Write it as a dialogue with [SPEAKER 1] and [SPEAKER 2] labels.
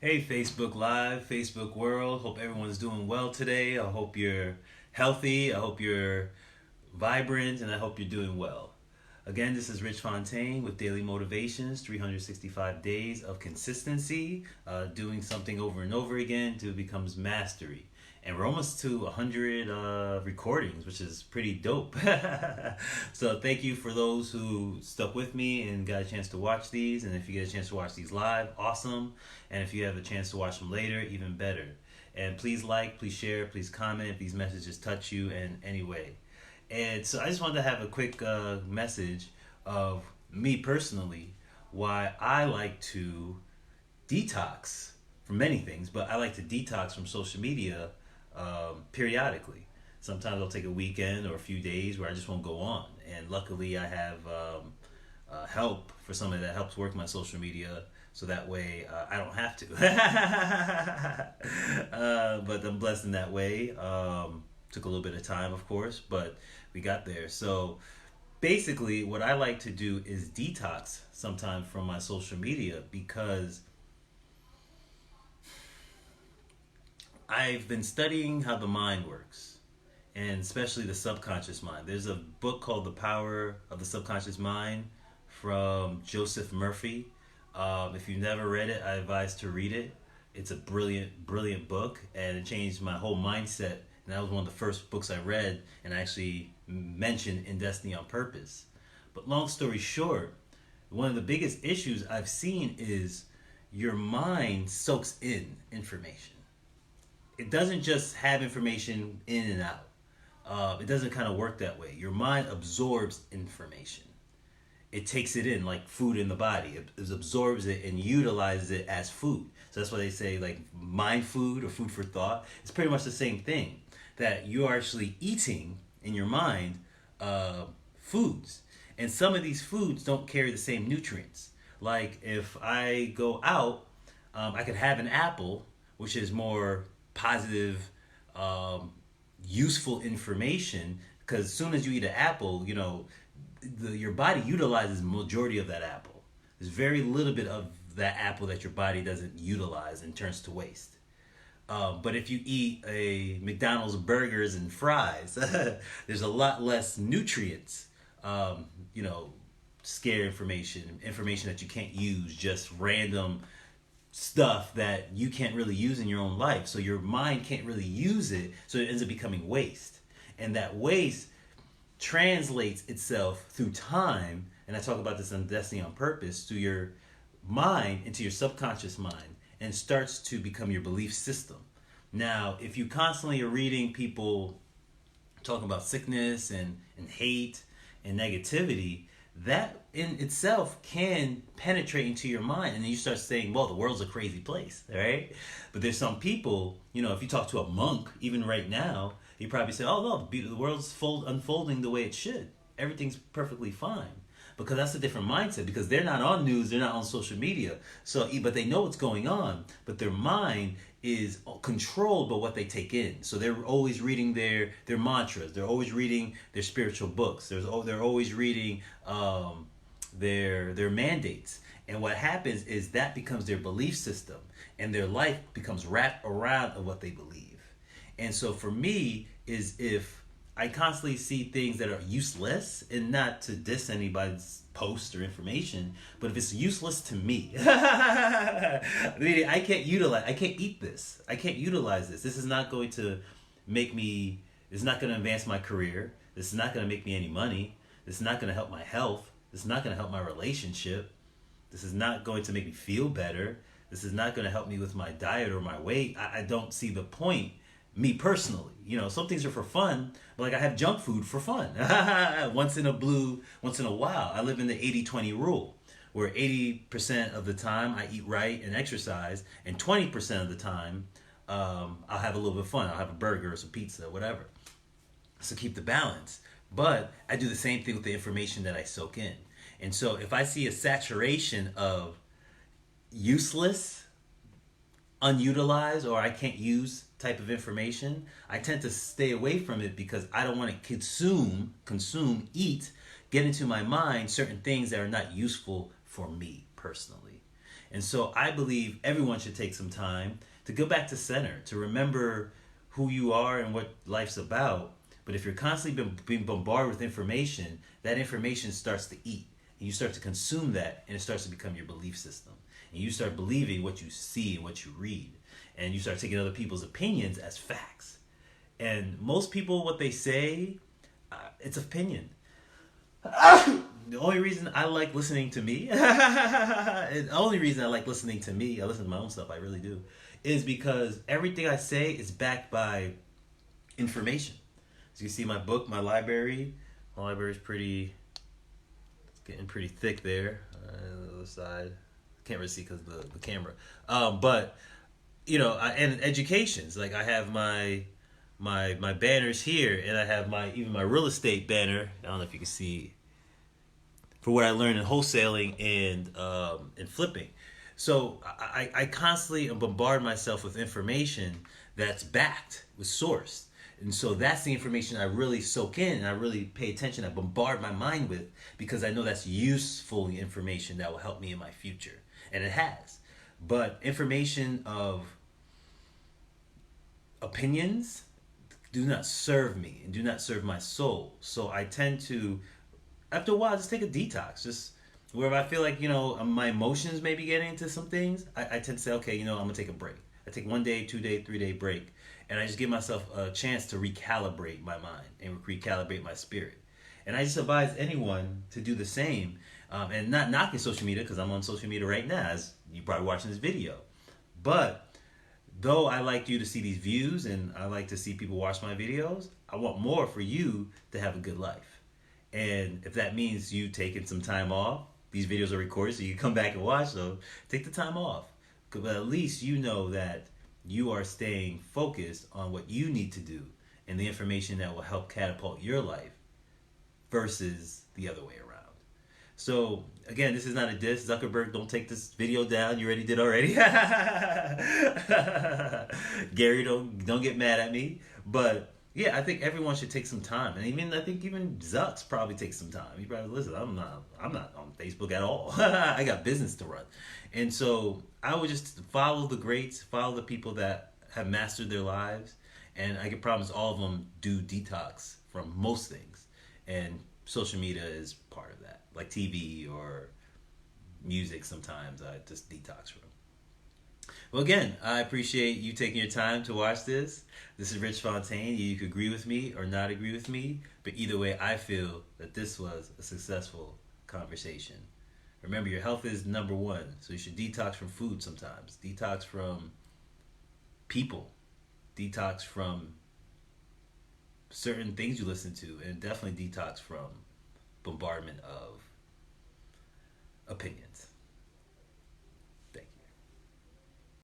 [SPEAKER 1] Hey, Facebook Live, Facebook World. Hope everyone's doing well today. I hope you're healthy. I hope you're vibrant, and I hope you're doing well. Again, this is Rich Fontaine with Daily Motivations, 365 days of consistency, doing something over and over again till it becomes mastery. And we're almost to 100 recordings, which is pretty dope. So thank you for those who stuck with me and got a chance to watch these. And if you get a chance to watch these live, awesome. And if you have a chance to watch them later, even better. And please like, please share, please comment if these messages touch you in any way. And so I just wanted to have a quick message of me personally, why I like to detox from many things, but I like to detox from social media periodically. Sometimes I'll take a weekend or a few days where I just won't go on. And luckily, I have help for somebody that helps work my social media, so that way I don't have to. But I'm blessed in that way. Took a little bit of time, of course, but we got there. So basically, what I like to do is detox sometimes from my social media because I've been studying how the mind works, and especially the subconscious mind. There's a book called The Power of the Subconscious Mind from Joseph Murphy. If you've never read it, I advise to read it. It's a brilliant, brilliant book, and it changed my whole mindset. And that was one of the first books I read and I actually mentioned in Destiny on Purpose. But long story short, one of the biggest issues I've seen is your mind soaks in information. It doesn't just have information in and out. It doesn't kind of work that way. Your mind absorbs information. It takes it in like food in the body. It absorbs it and utilizes it as food. So that's why they say like mind food or food for thought. It's pretty much the same thing. That you're actually eating in your mind foods. And some of these foods don't carry the same nutrients. Like if I go out, I could have an apple, which is more positive, useful information. Because as soon as you eat an apple, your body utilizes the majority of that apple. There's very little bit of that apple that your body doesn't utilize and turns to waste. But if you eat a McDonald's burgers and fries, there's a lot less nutrients, scare information that you can't use, just random stuff that you can't really use in your own life. So your mind can't really use it, so it ends up becoming waste. And that waste translates itself through time, and I talk about this on Destiny on Purpose, through your mind into your subconscious mind and starts to become your belief system. Now, if you constantly are reading people talking about sickness and hate and negativity, that in itself can penetrate into your mind, and then you start saying, well, the world's a crazy place, right? But there's some people, if you talk to a monk, even right now, you probably say, oh no, the world's unfolding the way it should. Everything's perfectly fine. Because that's a different mindset, because they're not on news, they're not on social media. So, but they know what's going on, but their mind is controlled by what they take in. So they're always reading their mantras. They're always reading their spiritual books. They're always reading their mandates. And what happens is that becomes their belief system, and their life becomes wrapped around of what they believe. And so for me, is if I constantly see things that are useless, and not to diss anybody's post or information, but if it's useless to me, meaning I can't eat this. I can't utilize this. This is not going to it's not going to advance my career. This is not going to make me any money. This is not going to help my health. This is not going to help my relationship. This is not going to make me feel better. This is not going to help me with my diet or my weight. I don't see the point. Me personally, some things are for fun, but like I have junk food for fun. once in a while. I live in the 80-20 rule, where 80% of the time I eat right and exercise, and 20% of the time I'll have a little bit of fun. I'll have a burger or some pizza, whatever. So keep the balance. But I do the same thing with the information that I soak in. And so if I see a saturation of useless, unutilized, or I can't use type of information, I tend to stay away from it, because I don't want to eat, get into my mind certain things that are not useful for me personally. And so I believe everyone should take some time to go back to center, to remember who you are and what life's about. But if you're constantly being bombarded with information, that information starts to eat. And you start to consume that, and it starts to become your belief system. And you start believing what you see and what you read. And you start taking other people's opinions as facts. And most people, what they say, it's opinion. The only reason I like listening to me, the only reason I like listening to me, I listen to my own stuff, I really do, is because everything I say is backed by information. So you see my book, my library is pretty, it's getting pretty thick there. On the other side, can't really see because of the camera. But, you know, and educations, like I have my banners here, and I have even my real estate banner. I don't know if you can see, for what I learned in wholesaling and flipping. So I constantly bombard myself with information that's backed, with sourced. And so that's the information I really soak in and I really pay attention, I bombard my mind with, because I know that's useful information that will help me in my future. And it has. But information of opinions do not serve me and do not serve my soul. So I tend to, after a while, just take a detox. Just where I feel like, you know, my emotions may be getting into some things, I tend to say, okay, you know, I'm going to take a break. I take 1 day, 2 day, 3 day break. And I just give myself a chance to recalibrate my mind and recalibrate my spirit. And I just advise anyone to do the same. And not knocking social media, because I'm on social media right now, as you're probably watching this video. But though I like you to see these views and I like to see people watch my videos, I want more for you to have a good life. And if that means you taking some time off, these videos are recorded so you can come back and watch them, take the time off. But at least you know that you are staying focused on what you need to do and the information that will help catapult your life versus the other way around. So again, this is not a diss. Zuckerberg, don't take this video down. You already did already. Gary, don't get mad at me. But yeah, I think everyone should take some time, and I think even Zucks probably takes some time. He probably listen. I'm not on Facebook at all. I got business to run, and so I would just follow the greats, follow the people that have mastered their lives, and I can promise all of them do detox from most things, and social media is part of that, like TV or music. Sometimes I just detox from. Well, again, I appreciate you taking your time to watch this. This is Rich Fontaine. You could agree with me or not agree with me, but either way, I feel that this was a successful conversation. Remember, your health is number one, so you should detox from food sometimes. Detox from people. Detox from certain things you listen to, and definitely detox from bombardment of opinions.